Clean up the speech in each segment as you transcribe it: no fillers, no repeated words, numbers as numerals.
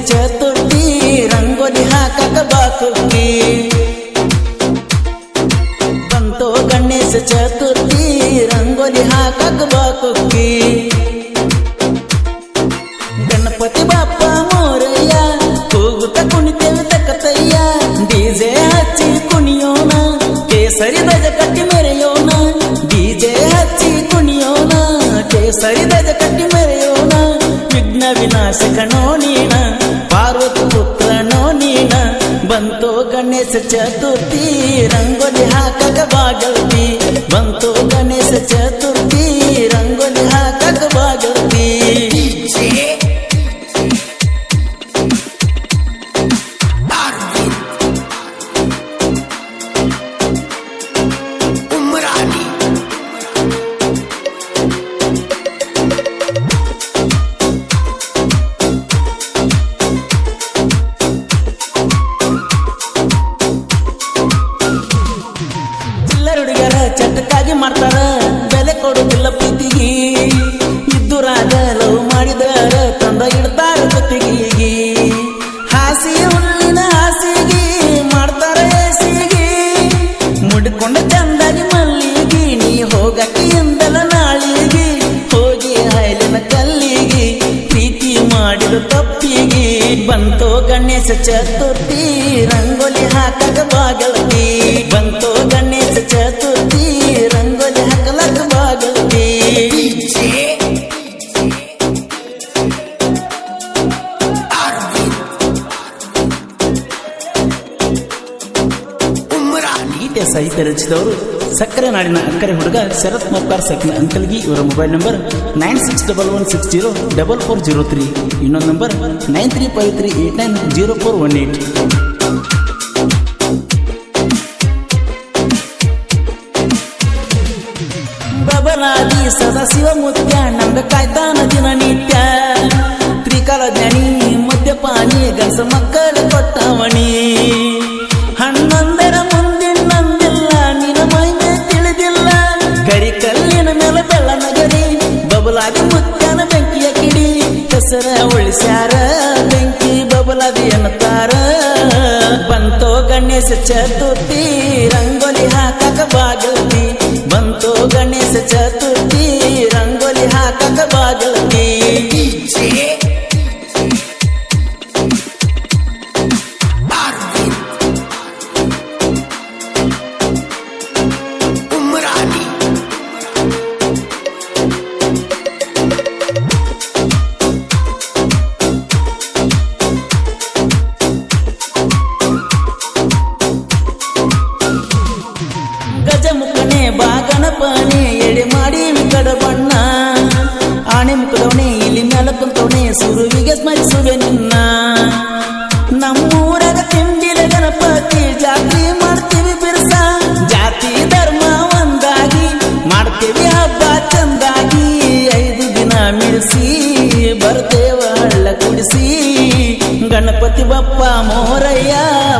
ಚತುರ್ಥಿ ರಂಗೋಲಿ ಹಾಕಕ ಬಾಕುಕ್ಕಿ ಬಂತೋ ಗಣೇಶ ಚತುರ್ಥಿ ರಂಗೋಲಿ ಹಾಕಕ ಬಾಕುಕ್ಕಿ ಗಣಪತಿ ಬಾಪ್ಪ ಮೋರಯ್ಯ ಕೂಗುತ್ತ ಕುಣಿತೇವೆ ತಕ್ಕತಯ್ಯ ಡಿಜೆ ಹಚ್ಚಿ ಕುಣಿಯೋಣ ಕೇಸರಿ ಧ್ವಜ ಕಟ್ಟಿ ಮೆರೆಯೋಣ ಡಿಜೆ ಹಚ್ಚಿ ಕುಣಿಯೋಣ ಕೇಸರಿ ಧ್ವಜ ಕಟ್ಟಿ ಮೆರೆಯೋಣ ವಿಘ್ನ ವಿನಾಶಕನೋ ನೀನ ಪಾರ್ವತಿ ಪುತ್ರನೋ ನೀನ ಬಂತೋ ಗಣೇಶ ಚತುರ್ಥಿ ರಂಗೋಲಿ ಹಾಕಕ ಬಾಗಲ್ತಿ ಬಂತೋ ಗಣೇಶ ಚತುರ್ಥಿ ರಂಗೋಲಿ ಹಾಕಕ ಬಾಗಲ್ತಿ ಚಟಕಾಗಿ ಮಾಡ್ತಾರ ಬೆಲೆ ಕೊಡುದಿಲ್ಲ ಪ್ರೀತಿಗಿ ಇದ್ದುರಾಗ ಲವ್ ಮಾಡಿದರ ತಂದ ಇಡ್ತಾರ ಜೊತೆಗಿ ಹಾಸಿಗೆ ಹುಲ್ಲಿನ ಹಾಸಿಗೆ ಮಾಡ್ತಾರ ಏಸಿಗಿ ಮುಡ್ಕೊಂಡ ಚಂದಾಗಿ ಮಲ್ಲಿಗಿ ನೀ ಹೋಗಕ್ಕಿಂದಲ ನಾಳಿಗಿ ಹೋಗಿ ಹಾಯಲಿನ ಕಲ್ಲಿಗಿ ಪ್ರೀತಿ ಮಾಡಿದ ತಪ್ಪಿಗಿ ಬಂತೋ ಗಣೇಶ ಚತುರ್ಥಿ ರಂಗೋಲಿ ಹಾಕಕ ಬಾಗಲ್ತಿ ಬಂತೋ ಗಣೇಶ ಚತುರ್ಥಿ ರಂಗೋಲಿ ಹಾಕಲಕ ಬಾಗಲ್ತಿ ಗೀತೆ ಸಾಹಿತ್ಯ ರಚಿಸಿದವರು ಸಕ್ಕರೆ ನಾಡಿನ ಅಕ್ಕರೆ ಹುಡುಗ ಶರತ್ ಮೋಪ್ಕಾರ್ ಸಕ್ಕಿನ ಅಂಕಲ್ಗಿ ಇವರ ಮೊಬೈಲ್ ನಂಬರ್ 9611604403 ಇನ್ನೊಂದು ನಂಬರ್ 9353890418 ಬಬಲಾದಿ ಸದಾಶಿವ ಮುತ್ಯ ನಮ್ಗ ಕಾಯ್ತಾನ ದಿನನಿತ್ಯ ತ್ರಿಕಾಲ ಜ್ಞಾನಿ ಮದ್ಯಪಾನಿ ಗಂಸ ಮಕ್ಕಳ ಕೊಟ್ಟವಣಿ ಹಣ್ಣೊಂದರ ಮುಂದಿನಂದಿಲ್ಲ ನಿನ ಮೈಮೆ ತಿಳಿದಿಲ್ಲ ಗರಿ ಕಲ್ಲಿನ ಮೇಲೆ ಬೆಳ್ಳನಗರಿ ಬಬಲಾದಿ ಮುತ್ಯನ ಬೆಂಕಿಯ ಕಿಡಿ ಹೆಸರ ಉಳಿಸ್ಯಾರ ಬೆಂಕಿ ಬಬಲಾದಿ ಅನ್ನತಾರ ಬಂತೋ ಗಣೇಶ ಚತುರ್ಥಿ ರಂಗೋಲಿ ಹಾಕಕ ಬಾಗಲ್ತಿ ಬಂತೋ ಗಣೇಶ ಚತುರ್ಥಿ ರಂಗೋಲಿ ಹಾಕಕ ಬಾಗಲ್ತಿ ಗಜಮುಖನೆ ಬಾಗಣಪನೆ ಎಡೆ ಮಾಡಿ ವಿಕಡ ಬಣ್ಣ ಆಣೆ ಮುಖದವನೆ ಇಲ್ಲಿ ಮ್ಯಾಲ ಕುಂತವನೆ ಸುರುವಿಗೆ ಸ್ಮರಿಸುವೆ ನಿನ್ನ ನಮ್ಮೂರಾಗ ತಿಂಡಿಲ ಗಣಪತಿ ಜಾತಿ ಮಾಡ್ತೀವಿ ಬಿರ್ಸ ಜಾತಿ ಧರ್ಮ ಒಂದಾಗಿ ಮಾಡ್ತೀವಿ ಹಬ್ಬ ಚಂದಾಗಿ 5 ದಿನ ಮಿಡಿಸಿ ಬರ್ತೇವ ಹಳ್ಳ ಕುಡಿಸಿ ಗಣಪತಿ ಬಪ್ಪ ಮೋರಯ್ಯ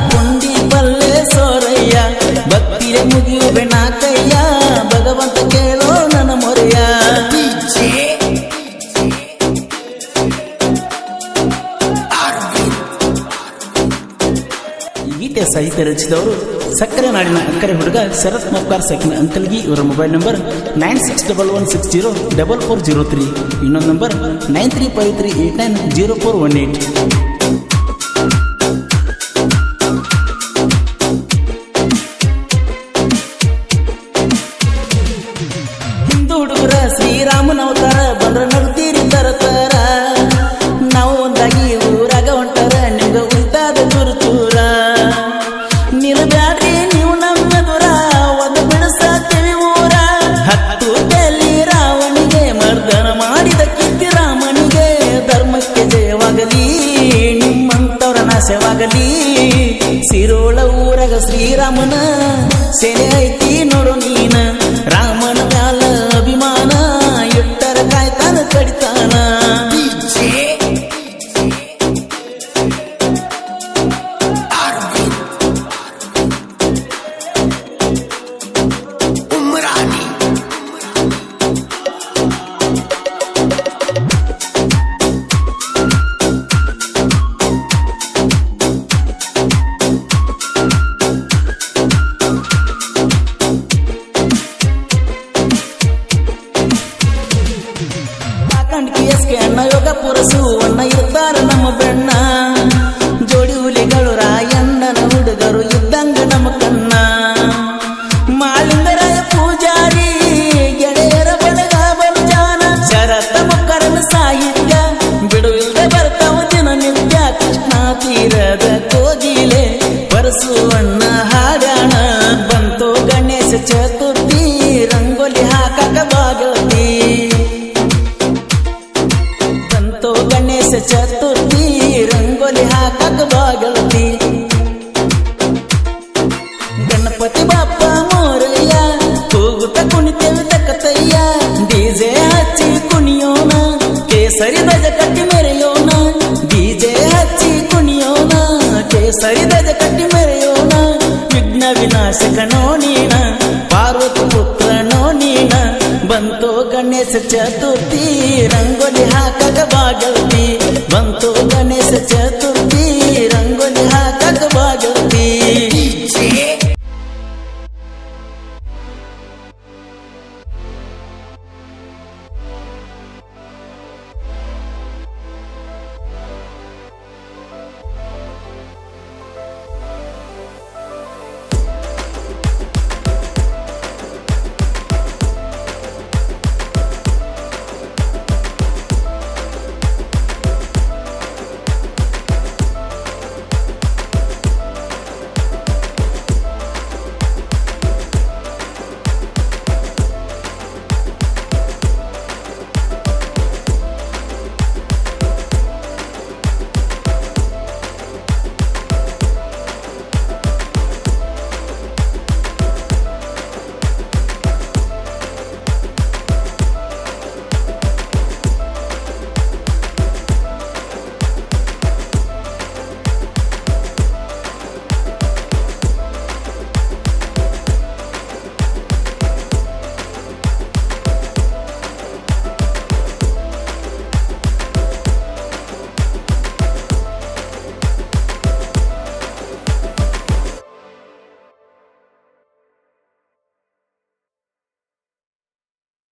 ಪುಂಡಿ ಪಲ್ಲೆ ಸೋರಯ್ಯ ಭಕ್ತಿಯ ಮುಗಿಯು ಬೆಣಾಕಯ್ಯ ಭಗವಂತ ಕೇಳೋ ನನ್ನ ಮೊರೆಯ ಗೀತೆ ಸಾಹಿತ್ಯ ರಚಿಸಿದವರು ಸಕ್ಕರೆ ನಾಡಿನ ಅಕ್ಕರೆ ಹುಡುಗ ಶರತ್ ಮೋಪ್ಕಾರ್ ಸಕ್ಕಿನ ಅಂಕಲ್ಗಿ ಇವರ ಮೊಬೈಲ್ ನಂಬರ್ 9611604403 ಇನ್ನೊಂದು ನಂಬರ್ 9353890418 ಶ್ರೀರಾಮನ ಅವತಾರ ಬಂದ್ರ ನಡ್ತೀರಿ ತರತರ ನಾವು ಒಂದಾಗಿ ಊರಾಗ ಹೊಂಟಾರ ನಿಮ್ಗ ಉಳಿತಾದ ಚೂರು ಚೂರ ನಿಲ್ಬ್ಯಾಡ್ರಿ ನೀವು ನಮ್ಮ ದೂರ ಒಂದು ಬಿಡಿಸ್ತೀವಿ ಊರ 10 ತಲೆ ರಾವಣಿಗೆ ಮರ್ದನ ಮಾಡಿದ ಕೀರ್ತಿ ರಾಮನಿಗೆ ಧರ್ಮಕ್ಕೆ ಜಯವಾಗಲಿ ನಿಮ್ಮಂತವರ ನಾಶವಾಗಲಿ ಸಿರೋಳ ಊರಾಗ ಶ್ರೀರಾಮನ ಸೆರೆ ಐತಿ ನೋಡು ನೀನ ರಾಮನ ಮ್ಯಾಲ ಅಭಿಮಾನ ಎಟ್ಟರ ಕಾಯ್ತಾನ ಕಡಿತಾನ ಪುರಸುವನ್ನ ಇರ್ತಾರ ನಮ್ಮ ಬೆಣ್ಣ ಜೋಡಿ ಹುಲಿಗಳು ರಾಯಣ್ಣನ ಹುಡುಗರು ಇದ್ದಂಗ ನಮ್ಮ ಕಣ್ಣ ಮಾಳಿಂಗರಾಯ ಪೂಜಾರಿ ಗೆಳೆಯರ ಬಳಗ ಬರುಜಾನ ಶರತ ಮಕ್ಕರನ ಸಾಹಿತ್ಯ ಬಿಡುವಿಲ್ದೆ ಬರ್ತಾವ ದಿನನಿತ್ಯ ಕೃಷ್ಣ ತೀರದ ಕೋಗಿಲೆ ಪರಸುವಣ್ಣ ಹಾಡಾಣ ಬಂತು ಗಣೇಶ ಚತುರ್ಥಿ ರಂಗೋಲಿ ಹಾಕಕ ಬಾಗತಿ ಬಂತು ಗಣೇಶ ಚತುರ್ಥಿ ರಂಗೋಲಿ ಹಾಕಕ ಬಾಗತಿ ಗಣಪತಿ ಬಾಪ್ಪ ಮೋರಯ್ಯ ಕೂಗುತ್ತ ಕುಣಿತೇವೆ ತಕ್ಕತಯ್ಯ ಡಿಜೆ ಹಚ್ಚಿ ಕುಣಿಯೋಣ ಕೇಸರಿ ಧ್ವಜ ಕಟ್ಟಿ ಮೆರೆಯೋಣ ಡಿಜೆ ಹಚ್ಚಿ ಕುಣಿಯೋಣ ಕೇಸರಿ ಧ್ವಜ ಕಟ್ಟಿ ಮೆರೆಯೋಣ ವಿಘ್ನ ವಿನಾಶಕನೋ ನೀನ ಪಾರ್ವತಿ ಪುತ್ರನೋ ನೀನ ಬಂತು ಗಣೇಶ ಚತುರ್ಥಿ ರಂಗೋಲಿ ಹಾಕಗ ಬಾಗಲ್ತಿ ಬಂತು ಗಣೇಶ ಚತುರ್ಥಿ